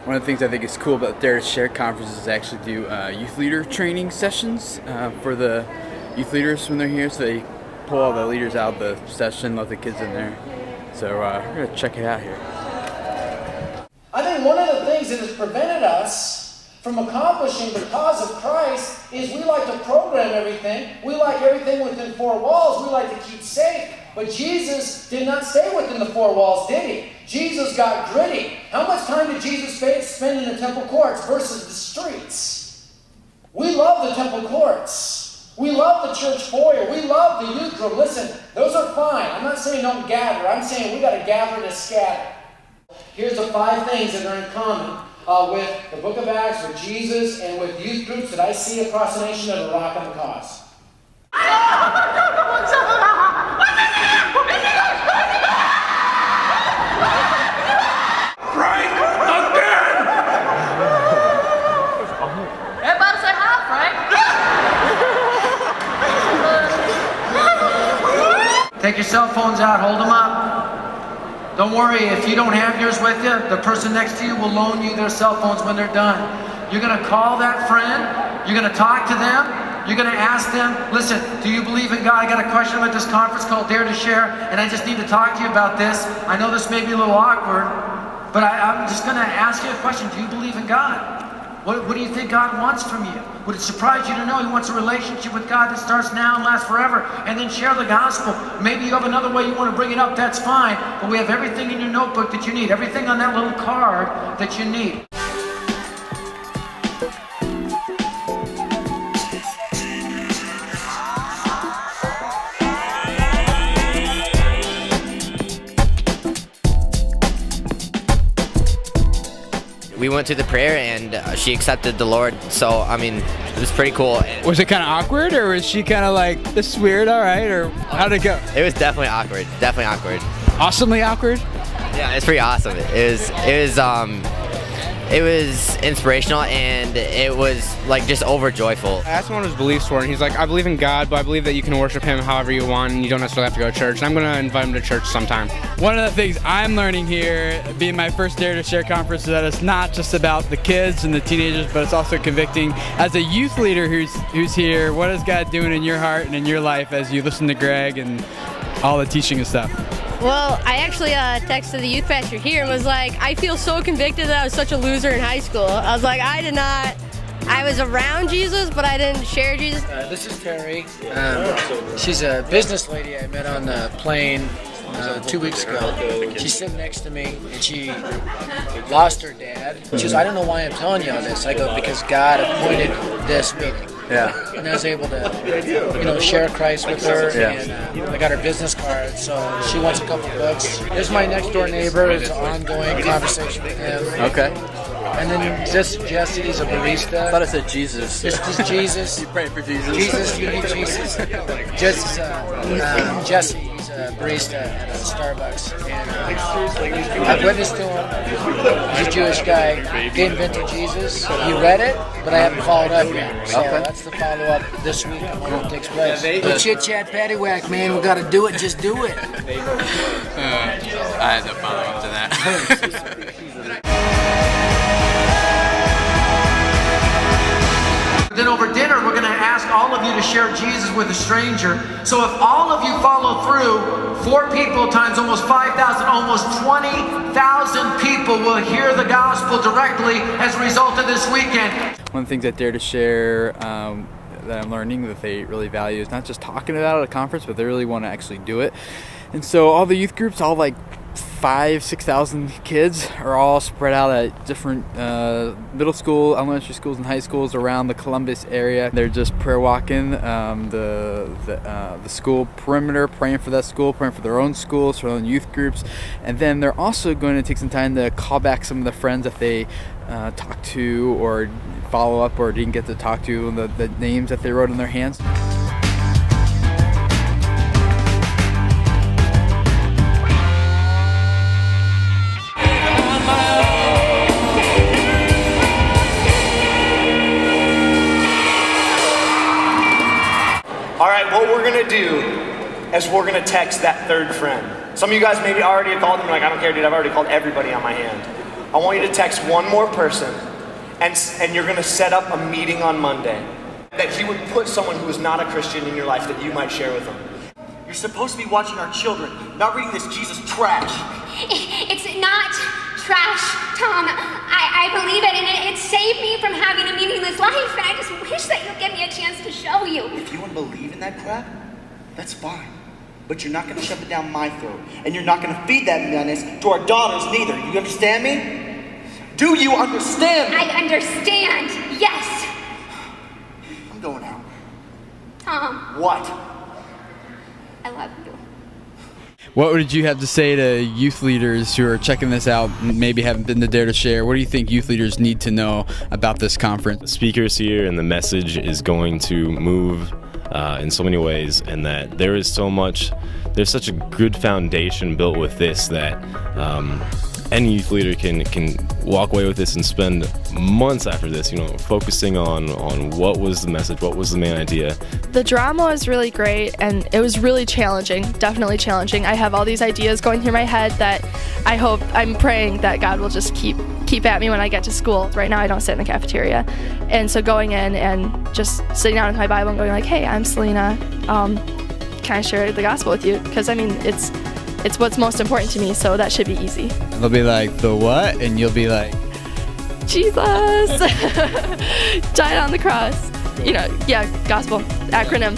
One of the things I think is cool about Dare2Share conferences is actually do youth leader training sessions for the youth leaders when they're here. So they pull all the leaders out of the session, let the kids in there. So we're going to check it out here. I think one of the things that has prevented us from accomplishing the cause of Christ is we like to program everything. We like everything within four walls. We like to keep safe. But Jesus did not stay within the four walls, did he? Jesus got gritty. How much time did Jesus spend in the temple courts versus the streets? We love the temple courts. We love the church foyer. We love the youth room. Listen, those are fine. I'm not saying don't gather. I'm saying we got to gather to scatter. Here's the 5 things that are in common with the book of Acts, with Jesus, and with youth groups that I see across the nation that are rocking the cause. Everybody say hi, Frank. Take your cell phones out, hold them up. Don't worry, if you don't have yours with you, the person next to you will loan you their cell phones when they're done. You're going to call that friend, you're going to talk to them, you're going to ask them, listen, do you believe in God? I got a question about this conference called Dare2Share, and I just need to talk to you about this. I know this may be a little awkward, but I'm just going to ask you a question. Do you believe in God? What do you think God wants from you? Would it surprise you to know He wants a relationship with God that starts now and lasts forever? And then share the gospel. Maybe you have another way you want to bring it up, that's fine. But we have everything in your notebook that you need. Everything on that little card that you need. We went to the prayer and she accepted the Lord, so I mean, it was pretty cool. Was it kind of awkward, or was she kind of like, this is weird, all right, or how'd it go? It was definitely awkward, Awesomely awkward? Yeah, it's pretty awesome. It was inspirational, and it was like just overjoyful. I asked him what his beliefs were, and he's like, I believe in God, but I believe that you can worship Him however you want, and you don't necessarily have to go to church. And I'm going to invite him to church sometime. One of the things I'm learning here, being my first Dare2Share conference, is that it's not just about the kids and the teenagers, but it's also convicting. As a youth leader who's here, what is God doing in your heart and in your life as you listen to Greg and all the teaching and stuff? Well, I actually texted the youth pastor here and was like, I feel so convicted that I was such a loser in high school. I was like, I was around Jesus, but I didn't share Jesus. This is Terry. She's a business lady I met on the plane 2 weeks ago. She's sitting next to me, and she lost her dad. She goes, I don't know why I'm telling you all this. I go, because God appointed this meeting. Yeah. And I was able to, share Christ with her, and I got her business card, so she wants a couple books. There's my next door neighbor. It's an ongoing conversation with him. Okay. And then this Jesse's a barista. I thought it said Jesus. This is Jesus. You praying for Jesus? Jesus, you need Jesus. Jesse, he's a barista at Starbucks, and I've witnessed to him. He's a Jewish guy. He invented Jesus. He read it, but I haven't followed up yet. So that's the follow-up this week when it takes place. The chit-chat paddywhack, man. We got to do it. Just do it. I had no follow-up to that. Then over dinner, we're going to ask all of you to share Jesus with a stranger. So if all of you follow through, 4 people times almost 5,000, almost 20,000 people will hear the gospel directly as a result of this weekend. One of the things at Dare2Share that I'm learning that they really value is not just talking about it at a conference, but they really want to actually do it. And so all the youth groups, all like 5,000-6,000 kids are all spread out at different middle school, elementary schools, and high schools around the Columbus area. They're just prayer walking the school perimeter, praying for that school, praying for their own schools, for their own youth groups, and then they're also going to take some time to call back some of the friends that they talked to or follow up or didn't get to talk to, the names that they wrote in their hands. All right, what we're gonna do is we're gonna text that third friend. Some of you guys maybe already called them, like, I don't care, dude, I've already called everybody on my hand. I want you to text one more person, and you're going to set up a meeting on Monday. That he would put someone who is not a Christian in your life that you might share with them. You're supposed to be watching our children, not reading this Jesus trash. It's not trash, Tom. I believe it, and it saved me from having a meaningless life, and I just wish that you'd give me a chance to show you. If you want to believe in that crap, that's fine. But you're not going to shove it down my throat, and you're not going to feed that menace to our daughters neither. You understand me? Do you understand me? I understand, yes. I'm going out. Tom, What? I love you. What would you have to say to youth leaders who are checking this out, maybe haven't been to Dare to Share? What do you think youth leaders need to know about this conference? The speakers here and the message is going to move in so many ways, and that there's such a good foundation built with this that any youth leader can walk away with this and spend months after this, focusing on what was the message, what was the main idea. The drama was really great, and it was really challenging, definitely challenging. I have all these ideas going through my head that I'm praying that God will just keep at me when I get to school. Right now I don't sit in the cafeteria, and so going in and just sitting down with my Bible and going like, hey, I'm Selena, can I share the gospel with you? Because it's what's most important to me, so that should be easy. They'll be like, the what? And you'll be like, Jesus died on the cross. Gospel acronym.